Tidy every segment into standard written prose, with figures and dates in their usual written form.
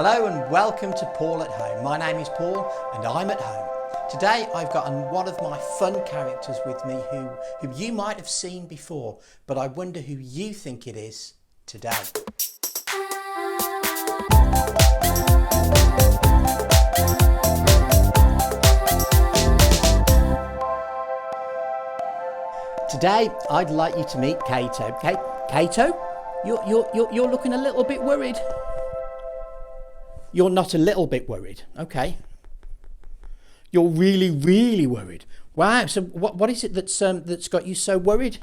Hello and welcome to Paul at Home. My name is Paul and I'm at home. Today I've got one of my fun characters with me who you might have seen before, but I wonder who you think it is today. Today I'd like you to meet Kato. Kato, you're looking a little bit worried. You're not a little bit worried, okay? You're really, really worried. Wow. So what is it that's got you so worried?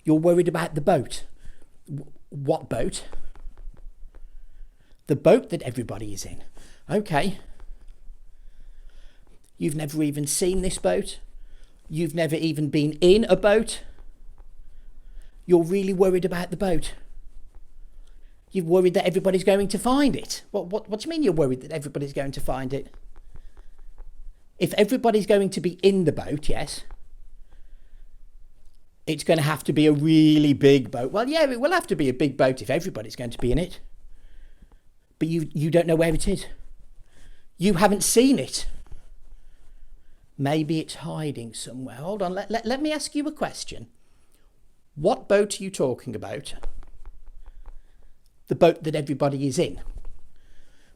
You're worried about the boat. What boat? The boat that everybody is in. Okay. You've never even seen this boat. You've never even been in a boat. You're really worried about the boat. You're worried that everybody's going to find it. What do you mean you're worried that everybody's going to find it? If everybody's going to be in the boat, yes, it's going to have to be a really big boat. Well, yeah, it will have to be a big boat if everybody's going to be in it. But you don't know where it is. You haven't seen it. Maybe it's hiding somewhere. Hold on, let me ask you a question. What boat are you talking about? The boat that everybody is in.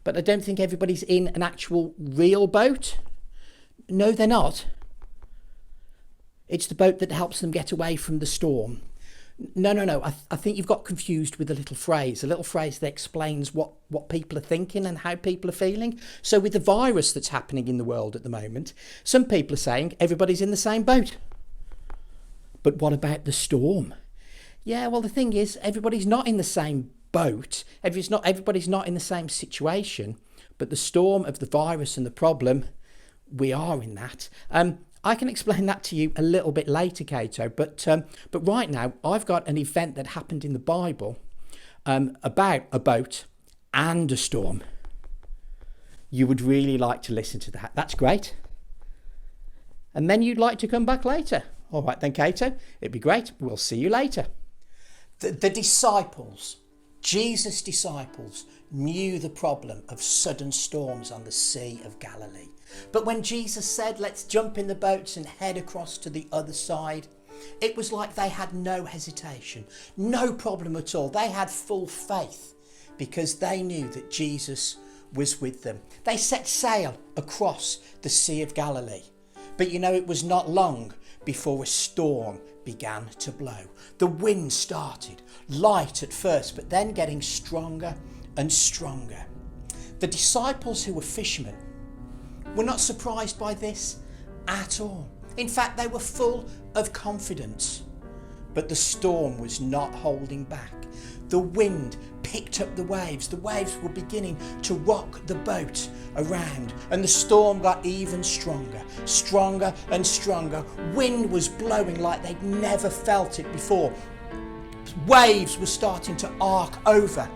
But I don't think everybody's in an actual real boat. No, they're not. It's the boat that helps them get away from the storm. No. I think you've got confused with a little phrase that explains what people are thinking and how people are feeling. So with the virus that's happening in the world at the moment, some people are saying everybody's in the same boat. But what about the storm? Yeah, well, the thing is, everybody's not in the same boat. Everybody's not in the same situation, but the storm of the virus and the problem, we are in that. I can explain that to you a little bit later, Kato, but right now I've got an event that happened in the Bible about a boat and a storm. You would really like to listen to that. That's great. And then you'd like to come back later. All right then, Kato, it'd be great. We'll see you later. The disciples, Jesus' disciples, knew the problem of sudden storms on the Sea of Galilee. But when Jesus said, let's jump in the boats and head across to the other side, it was like they had no hesitation, no problem at all. They had full faith because they knew that Jesus was with them. They set sail across the Sea of Galilee. But it was not long before a storm began to blow. The wind started, light at first, but then getting stronger and stronger. The disciples, who were fishermen, were not surprised by this at all. In fact, they were full of confidence. But the storm was not holding back. The wind picked up the waves. The waves were beginning to rock the boat around, and the storm got even stronger and stronger. Wind was blowing like they'd never felt it before. Waves were starting to arc over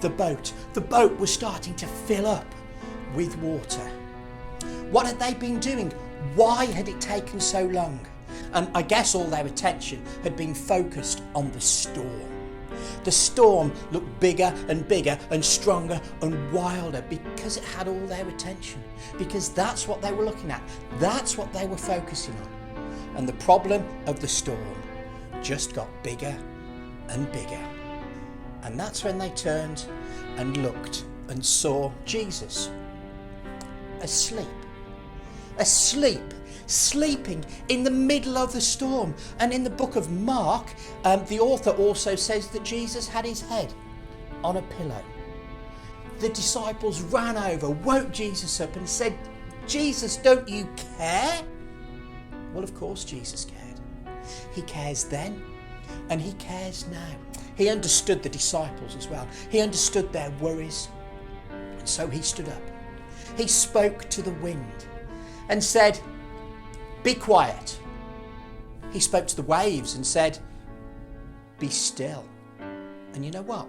the boat. The boat was starting to fill up with water. What had they been doing? Why had it taken so long? And I guess all their attention had been focused on the storm. The storm looked bigger and bigger and stronger and wilder because it had all their attention. Because that's what they were looking at. That's what they were focusing on. And the problem of the storm just got bigger and bigger. And that's when they turned and looked and saw Jesus sleeping in the middle of the storm. And in the book of Mark, the author also says that Jesus had his head on a pillow. The disciples ran over, woke Jesus up and said, Jesus, don't you care? Well, of course Jesus cared. He cares then and he cares now. He understood the disciples as well. He understood their worries. And so he stood up. He spoke to the wind and said, be quiet. He spoke to the waves and said, be still. And you know what?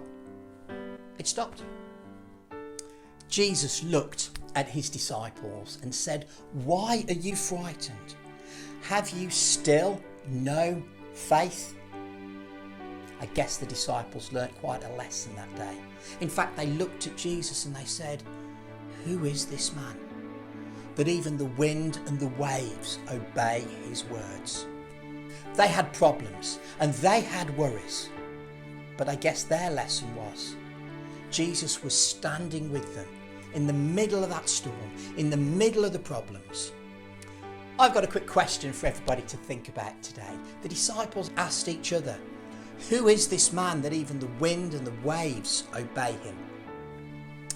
It stopped. Jesus looked at his disciples and said, why are you frightened? Have you still no faith? I guess the disciples learnt quite a lesson that day. In fact, they looked at Jesus and they said, "Who is this man that even the wind and the waves obey his words?" They had problems and they had worries, but I guess their lesson was Jesus was standing with them in the middle of that storm, in the middle of the problems. I've got a quick question for everybody to think about today. The disciples asked each other, "Who is this man that even the wind and the waves obey him?"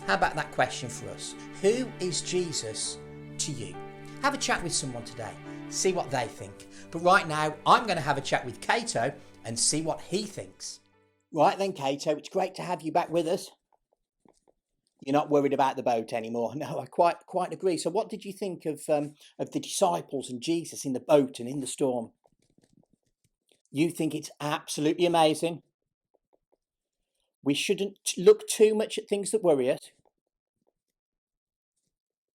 How about that question for us? Who is Jesus to you? Have a chat with someone today. See what they think. But right now, I'm going to have a chat with Kato and see what he thinks. Right then, Kato, it's great to have you back with us. You're not worried about the boat anymore. No, I quite agree. So what did you think of the disciples and Jesus in the boat and in the storm? You think it's absolutely amazing. We shouldn't look too much at things that worry us,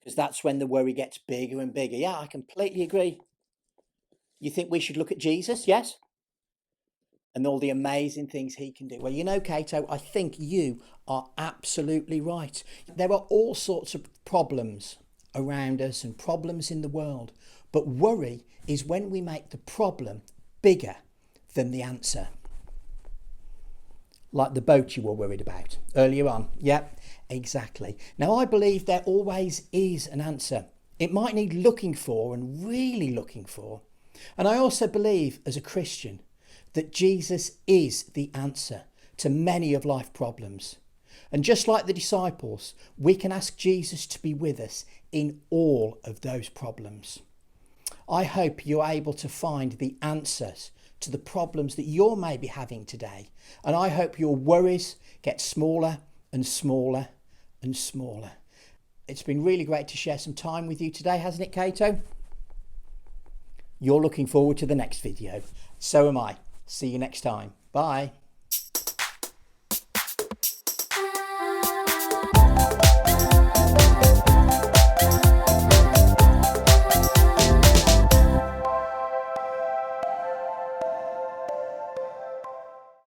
because that's when the worry gets bigger and bigger. Yeah, I completely agree. You think we should look at Jesus, yes? And all the amazing things he can do. Well, you know, Kato, I think you are absolutely right. There are all sorts of problems around us and problems in the world. But worry is when we make the problem bigger than the answer. Like the boat you were worried about earlier on. Yep, exactly. Now, I believe there always is an answer. It might need looking for and really looking for. And I also believe as a Christian that Jesus is the answer to many of life problems. And just like the disciples, we can ask Jesus to be with us in all of those problems. I hope you're able to find the answers to the problems that you're maybe having today. And I hope your worries get smaller and smaller and smaller. It's been really great to share some time with you today, hasn't it, Kato? You're looking forward to the next video. So am I. See you next time. Bye.